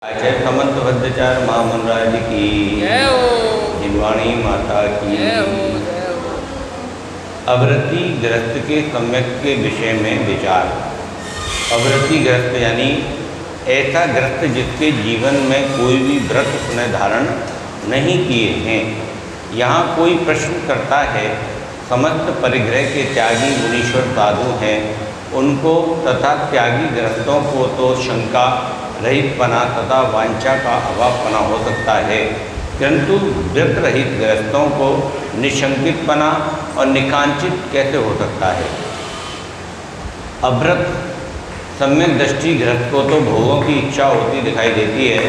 जय समंत भद्राचार्य महामनराज की जय हो। जिनवाणी माता की जय हो, जय हो। अवृत्ति ग्रस्त के सम्यक के विषय में विचार। अवृत्ति ग्रस्त यानी ऐसा ग्रस्त जिसके जीवन में कोई भी व्रत उसने धारण नहीं किए हैं। यहाँ कोई प्रश्न करता है, समस्त परिग्रह के त्यागी मुनीश्वर साधु हैं, उनको तथा त्यागी ग्रस्तों को तो शंका रहितपना तथा वांछा का अभावपना हो सकता है, किंतु व्रत रहित ग्रस्तों को निशंकितपना और निकांचित कैसे हो सकता है। अव्रत सम्यक दृष्टि ग्रस्त को तो भोगों की इच्छा होती दिखाई देती है,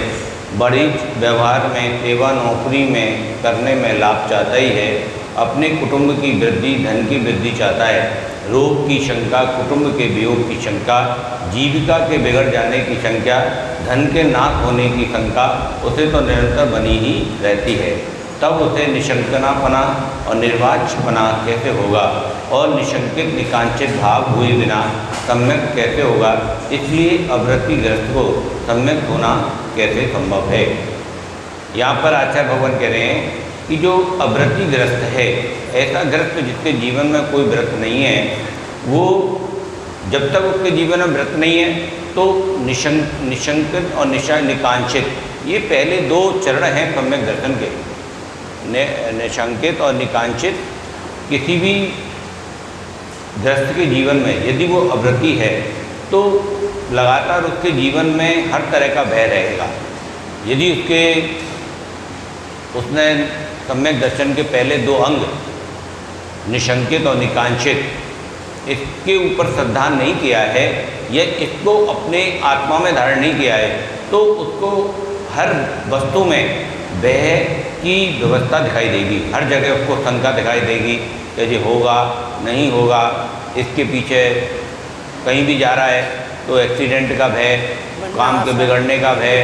बड़ी व्यवहार में, सेवा नौकरी में करने में लाभ चाहता ही है, अपने कुटुंब की वृद्धि, धन की वृद्धि चाहता है, रोग की शंका, कुटुंब के वियोग की शंका, जीविका के बिगड़ जाने की शंका, धन के नाश होने की शंका उसे तो निरंतर बनी ही रहती है। तब उसे निशंकनापना और निर्वाच्यपना कैसे होगा और निशंकित निकांचित भाव हुए बिना सम्यक कैसे होगा। इसलिए अवृत्तिग्रस्त को सम्यक होना कैसे संभव है। यहाँ पर आचार्य भगवान कह रहे हैं कि जो अवृत्तिग्रस्त है, ऐसा ग्रस्त जिसके जीवन में कोई व्रत नहीं है, वो जब तक उसके जीवन में व्रत नहीं है तो निशंकित और निकांक्षित, ये पहले दो चरण हैं सम्यक दर्शन के। निशंकित और निकांक्षित किसी भी ग्रस्त के जीवन में यदि वो अवृत्ति है तो लगातार उसके जीवन में हर तरह का भय रहेगा। यदि उसने सम्यक दर्शन के पहले दो अंग निशंकित और निकांक्षित, इसके ऊपर श्रद्धा नहीं किया है या इसको अपने आत्मा में धारण नहीं किया है, तो उसको हर वस्तु में भय की व्यवस्था दिखाई देगी। हर जगह उसको शंका दिखाई देगी कि ये होगा नहीं होगा, इसके पीछे कहीं भी जा रहा है तो एक्सीडेंट का भय, काम के बिगड़ने का भय।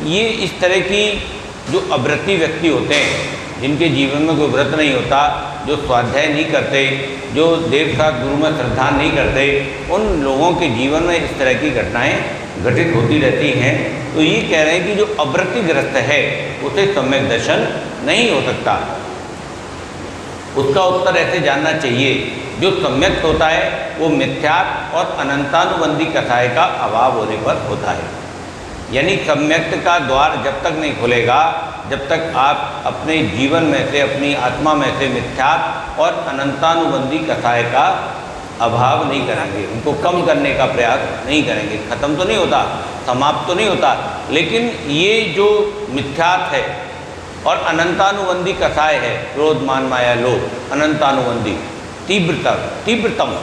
ये इस तरह की जो अवृत्ति व्यक्ति होते हैं, जिनके जीवन में कोई व्रत नहीं होता, जो स्वाध्याय नहीं करते, जो देव साथ गुरु में श्रद्धा नहीं करते, उन लोगों के जीवन में इस तरह की घटनाएं घटित होती रहती हैं। तो ये कह रहे हैं कि जो अवृत्तिग्रस्त है उसे सम्यक दर्शन नहीं हो सकता। उसका उत्तर ऐसे जानना चाहिए, जो सम्यक होता है वो मिथ्यात्व और अनंतानुबंधी कथाएं का अभाव होने पर होता है। यानी सम्यक्त का द्वार जब तक नहीं खुलेगा, जब तक आप अपने जीवन में से, अपनी आत्मा में से मिथ्यात्व और अनंतानुबंधी कथाएं का अभाव नहीं करेंगे, उनको कम करने का प्रयास नहीं करेंगे। खत्म तो नहीं होता, समाप्त तो नहीं होता, लेकिन ये जो मिथ्यात्व है और अनंतानुबंधी कथाएं है, क्रोध मान माया लोभ, अनंतानुबंधी तीव्रतम,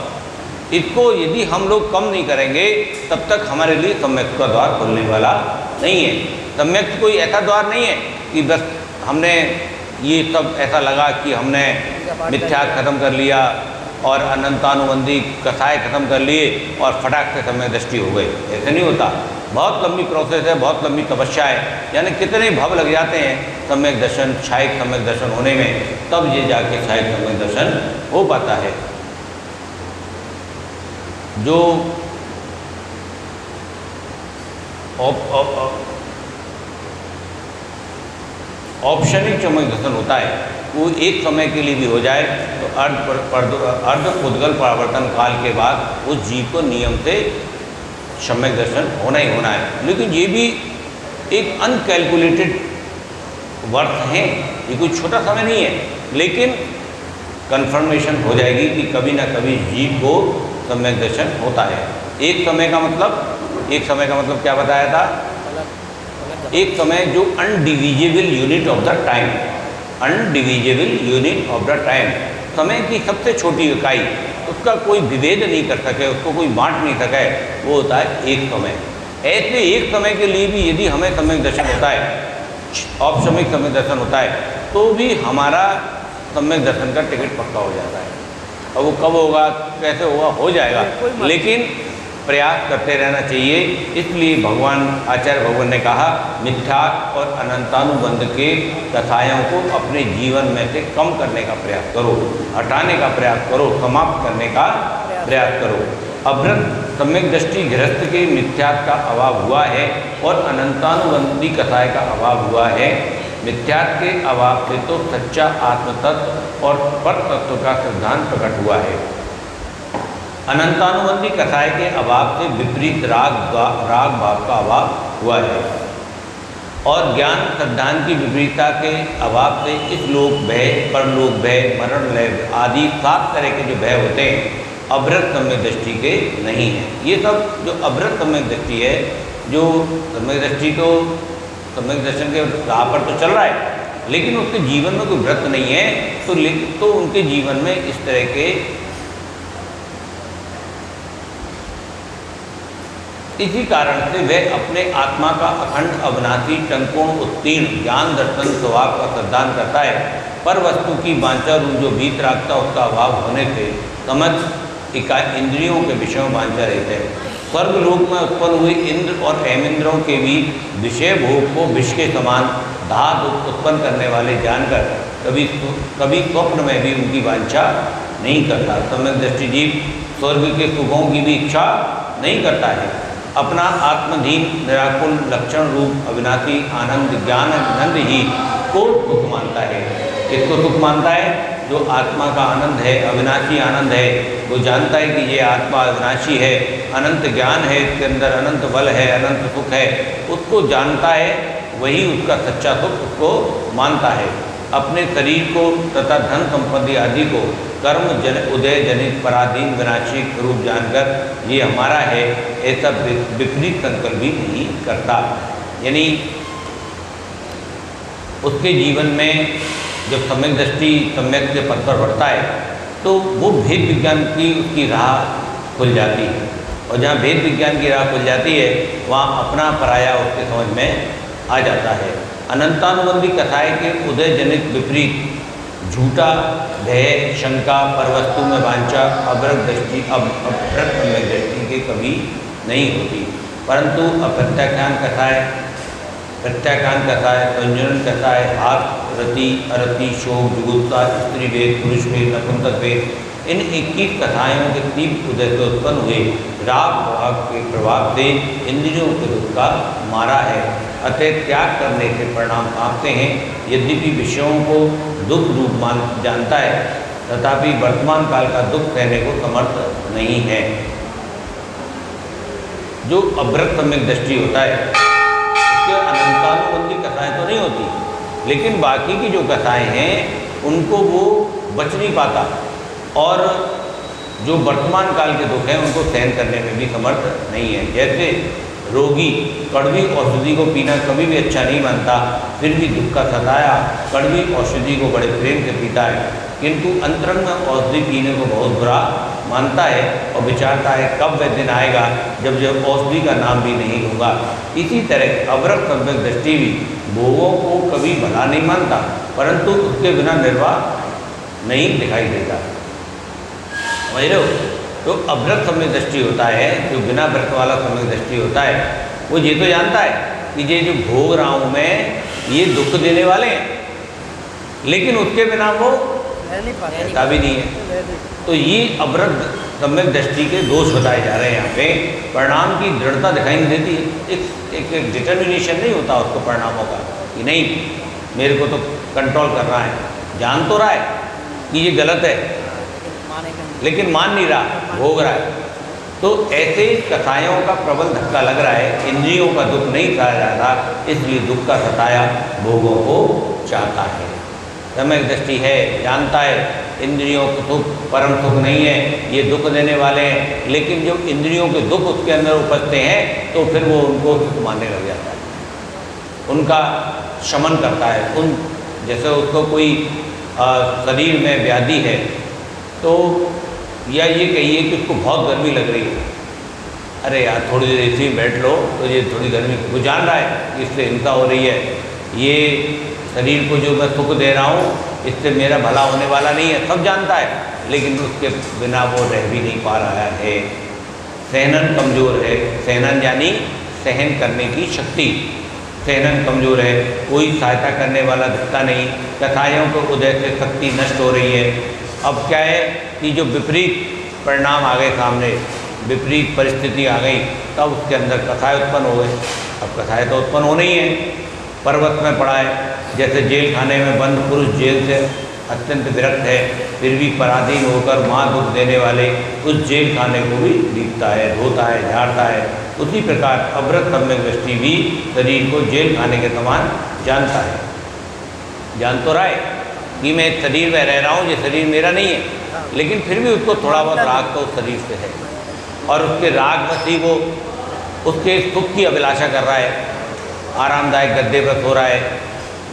इसको यदि हम लोग कम नहीं करेंगे तब तक हमारे लिए सम्यक का द्वार खुलने वाला नहीं है। सम्यक कोई ऐसा द्वार नहीं है कि बस हमने ये सब ऐसा लगा कि हमने मिथ्या खत्म कर लिया और अनंतानुबंधी कथाएं खत्म कर लिए और फटाक से सम्यक दृष्टि हो गई। ऐसे नहीं होता, बहुत लंबी प्रोसेस है, बहुत लंबी तपस्या है। यानी कितने भव लग जाते हैं सम्यक दर्शन, छायक सम्यक दर्शन होने में, तब ये जाके छायक सम्यक दर्शन हो पाता है। जो औपचारिक सम्यक दर्शन होता है वो एक समय के लिए भी हो जाए तो अर्ध उद्गल परावर्तन काल के बाद उस जीव को नियम से सम्यक दर्शन होना ही होना है। लेकिन ये भी एक अनकैलकुलेटेड वर्थ है, ये कोई छोटा समय नहीं है, लेकिन कन्फर्मेशन हो जाएगी कि कभी ना कभी जीव को सम्यक दर्शन होता है। एक समय का मतलब क्या बताया था? एक समय जो indivisible unit of the time, indivisible unit of the time, समय की सबसे छोटी इकाई, उसका कोई विभेद नहीं कर सके, उसको कोई बांट नहीं सके, वो होता है एक समय। ऐसे एक समय के लिए भी यदि हमें सम्यक दर्शन होता है, औपचारिक सम्यक दर्शन होता है, तो भी हमारा सम्यक दर्शन का टिकट पक्का हो जाता है। और वो कब होगा, कैसे होगा, हो जाएगा, लेकिन प्रयास करते रहना चाहिए। इसलिए आचार्य भगवान ने कहा, मिथ्या और अनंतानुबंध के कथाओं को अपने जीवन में से कम करने का प्रयास करो, हटाने का प्रयास करो, समाप्त करने का प्रयास करो। अभ्रत सम्यक दृष्टि गृहस्थ के मिथ्यात्व का अभाव हुआ है और अनंतानुबंधी कथाएं का अभाव हुआ है। मिथ्यात्व के अभाव से तो सच्चा आत्मतत्व और पर तत्व का सिद्धांत प्रकट हुआ है। अनंतानुबंधी कथाएं के अभाव से विपरीत राग भाव का अभाव हुआ है और ज्ञान सिद्धांत की विपरीतता के अभाव से इस लोक भय, परलोक भय, मरण लय आदि 7 तरह के जो भय होते हैं अभ्रत सम्यक दृष्टि के नहीं है। ये सब जो अभ्रत सम्यक दृष्टि है, जो सम्यक दृष्टि तो सम्यक दर्शन के राह पर तो चल रहा है लेकिन उसके जीवन में कोई व्रत नहीं है, तो उनके जीवन में इस तरह के इसी कारण से वह अपने आत्मा का अखंड अविनाशी टंकोण उत्तीर्ण ज्ञान दर्शन स्वभाव का सिद्धांत करता है। पर वस्तु की वांछा रूप जो भीत रखता उसका अभाव होने से समझ इंद्रियों के विषय में वांछा रहते हैं। स्वर्ग लोक में उत्पन्न हुए इंद्र और हेमेंद्रों के भी विषय भोग को विष के समान धातु उत्पन्न करने वाले जानकर कभी स्वप्न में भी उनकी वांछा नहीं करता। सम्यक दृष्टि जीव स्वर्ग के सुखों की भी इच्छा नहीं करता है। अपना आत्मधीन निराकुल लक्षण रूप अविनाशी आनंद ज्ञान आनंद ही को सुख मानता है। किसको सुख मानता है? जो आत्मा का आनंद है, अविनाशी आनंद है, वो जानता है कि ये आत्मा अविनाशी है, अनंत ज्ञान है, इसके अंदर अनंत बल है, अनंत सुख है, उसको जानता है, वही उसका सच्चा सुख उसको मानता है। अपने शरीर को तथा धन संपत्ति आदि को कर्म उदय जनित पराधीन विनाशी रूप जानकर ये हमारा है ऐसा विपरीत संकल्प भी नहीं करता। यानी उसके जीवन में जब सम्यक दृष्टि सम्यक के पद पर बढ़ता है तो वो भेद विज्ञान की उसकी राह खुल जाती है और जहाँ भेद विज्ञान की राह खुल जाती है वहाँ अपना पराया उसके समझ में आ जाता है। अनंतानुबंधी कथाएं के उदय जनित विपरीत झूठा भय शंका पर वस्तु में वांछा अभ्रत दृष्टि अभ्रत सम्यक दृष्टि के कभी नहीं होती, परंतु अप्रत्याख्यान कथाएं संयोजन कथाएं हाथ रति अरति शोक जुगुप्सा स्त्री भेद पुरुष भेद नपुंसक भेद इन 21 कथाओं के तीव्र उदय से उत्पन्न हुए राग भाव के प्रभाव से इंद्रियों के दुख का मारा है। अतः त्याग करने के परिणाम आपते हैं। यद्यपि विषयों को दुख रूप मान जानता है तथापि वर्तमान काल का दुख सहने को समर्थ नहीं है। जो अभ्रत सम्यक दृष्टि होता है उसके अनंतानुबंधी कथाएं तो नहीं होती, लेकिन बाकी की जो कथाएं हैं उनको वो बच नहीं पाता और जो वर्तमान काल के दुख हैं उनको सहन करने में भी समर्थ नहीं है। जैसे रोगी कड़वी औषधि को पीना कभी भी अच्छा नहीं मानता, फिर भी दुख का सताया कड़वी औषधि को बड़े प्रेम से पीता है, किंतु अंतरंग में औषधि पीने को बहुत बुरा मानता है और विचारता है कब वह दिन आएगा जब औषधि का नाम भी नहीं लूँगा। इसी तरह अभ्रत सम्यक दृष्टि भी भोगों को कभी भला नहीं मानता, परंतु उसके बिना निर्वाह नहीं दिखाई देता। समझ रहे हो? तो अभ्रत सम्यक दृष्टि होता है, जो बिना व्रत वाला सम्यक दृष्टि होता है, वो ये तो जानता है कि ये जो भोग रहा हूँ मैं ये दुख देने वाले हैं, लेकिन उसके बिना वो रहता भी नहीं है। तो ये अभ्रत सम्यक दृष्टि के दोष बताए जा रहे हैं यहाँ पे। परिणाम की दृढ़ता दिखाई नहीं देती, एक डिटर्मिनेशन नहीं होता उसको परिणामों का कि नहीं मेरे को तो कंट्रोल कर रहा है, जान तो रहा है कि ये गलत है लेकिन मान नहीं रहा, भोग रहा है। तो ऐसे कथाओं का प्रबल धक्का लग रहा है, इंद्रियों का दुख नहीं खाया जाता, इसलिए दुख का सताया भोगों को चाहता है। सम्यक दृष्टि है, जानता है इंद्रियों को सुख परम सुख नहीं है, ये दुख देने वाले हैं, लेकिन जो इंद्रियों के दुख उसके अंदर उपजते हैं तो फिर वो उनको सुख मानने लग जाता है, उनका शमन करता है। उन जैसे उसको कोई शरीर में व्याधि है तो या ये कहिए कि उसको बहुत गर्मी लग रही है, अरे यार थोड़ी देर इसी में बैठ लो तो ये थोड़ी गर्मी, वो जान रहा है इससे हिंसा हो रही है, ये शरीर को जो मैं सुख दे रहा हूँ इससे मेरा भला होने वाला नहीं है, सब जानता है, लेकिन उसके बिना वो रह भी नहीं पा रहा है। सहनन कमज़ोर है, सहनन यानी सहन करने की शक्ति, सहनन कमज़ोर है, कोई सहायता करने वाला दिखता नहीं, कथाओं को उदय से शक्ति नष्ट हो रही है। अब क्या है कि जो विपरीत परिणाम आ गए सामने, विपरीत परिस्थिति आ गई, तब उसके अंदर कथाएँ उत्पन्न हो गई। अब कथाएँ तो उत्पन्न होनी ही है। पर्वत में पड़ा है, जैसे जेल खाने में बंद पुरुष जेल से अत्यंत विरक्त है, फिर भी पराधीन होकर माँ दुख देने वाले उस जेल खाने को भी लीपता है, धोता है, झाड़ता है। उसी प्रकार अवृत सम्यक दृष्टि भी शरीर को जेल खाने के समान जानता है। जान तो रहा है कि मैं इस शरीर में रह रहा हूँ, ये शरीर मेरा नहीं है, लेकिन फिर भी उसको थोड़ा बहुत राग तो उस शरीर से है, और उसके राग बस ही वो उसके सुख की अभिलाषा कर रहा है। आरामदायक गद्दे पर सो रहा है,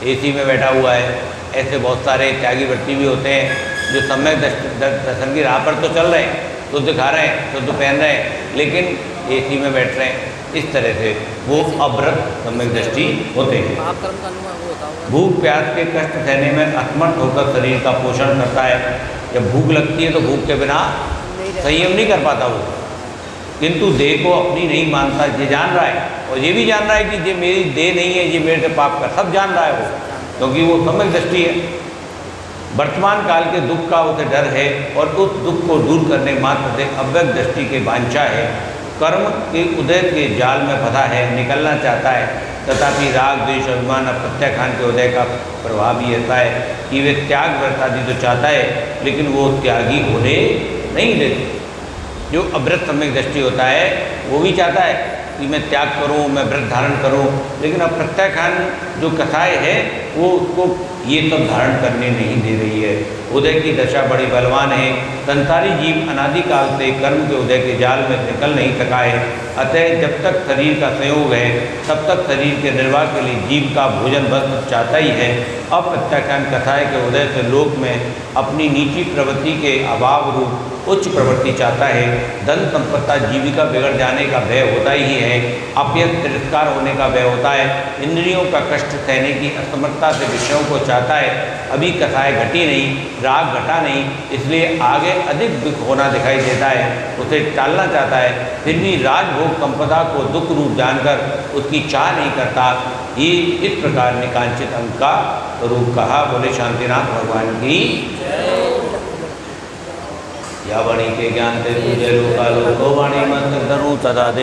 एसी में बैठा हुआ है। ऐसे बहुत सारे त्यागी व्यक्ति भी होते हैं जो सम्यक दर्शन की राह पर तो चल रहे हैं, शुद्ध खा रहे हैं, शुद्ध पहन रहे हैं, लेकिन एसी में बैठ रहे हैं। इस तरह से वो अवृत सम्यक दृष्टि होते हैं। भूख प्यास के कष्ट सहने में असमर्थ होकर शरीर का पोषण करता है। जब भूख लगती है तो भूख के बिना संयम नहीं कर पाता वो, किंतु देह को अपनी नहीं मानता, ये जान रहा है, और ये भी जान रहा है कि ये मेरी देह नहीं है, ये मेरे से पाप का, सब जान रहा है वो, क्योंकि वो सम्यक दृष्टि है। वर्तमान काल के दुख का उसे डर है, और उस दुख को दूर करने मात्र से अव्यक्त दृष्टि के वांछा है। कर्म के उदय के जाल में फंसा है, निकलना चाहता है, तथापि राग द्वेष अभिमान प्रत्याख्यान के उदय का प्रभाव ही ऐसा है कि वे त्याग व्रत आदि तो चाहता है, लेकिन वो त्यागी होने नहीं देते। जो अवृत सम्यक दृष्टि होता है वो भी चाहता है कि मैं त्याग करूं, मैं व्रत धारण करूं, लेकिन अब प्रत्याख्यान जो कथाएँ है वो उसको ये सब धारण करने नहीं दे रही है। उदय की दशा बड़ी बलवान है। संसारी जीव अनादिकाल से कर्म के उदय के जाल में निकल नहीं सका है। अतः जब तक शरीर का संयोग है तब तक शरीर के निर्वाह के लिए जीव का भोजन वस्त्र चाहता ही है। अब प्रत्याख्यान कथाएँ के उदय से लोक में अपनी नीची प्रवृत्ति के अभाव रूप उच्च प्रवृत्ति चाहता है। धन संपत्ता जीविका बिगड़ जाने का भय होता ही है। अपयश तिरस्कार होने का भय होता है। इंद्रियों का कष्ट सहने की असमर्थता से विषयों को चाहता है। अभी कथाएँ घटी नहीं, राग घटा नहीं, इसलिए आगे अधिक दुख होना दिखाई देता है, उसे टालना चाहता है। फिर भी राजभोग संपदा को दुख रूप जानकर उसकी चाह नहीं करता। ये इस प्रकार निकांचित अंग का रूप कहा। बोले शांतिनाथ भगवान की। या वाणी के ज्ञान से पूजे लोका लोको वाणी मंत्र धनु तदा दे।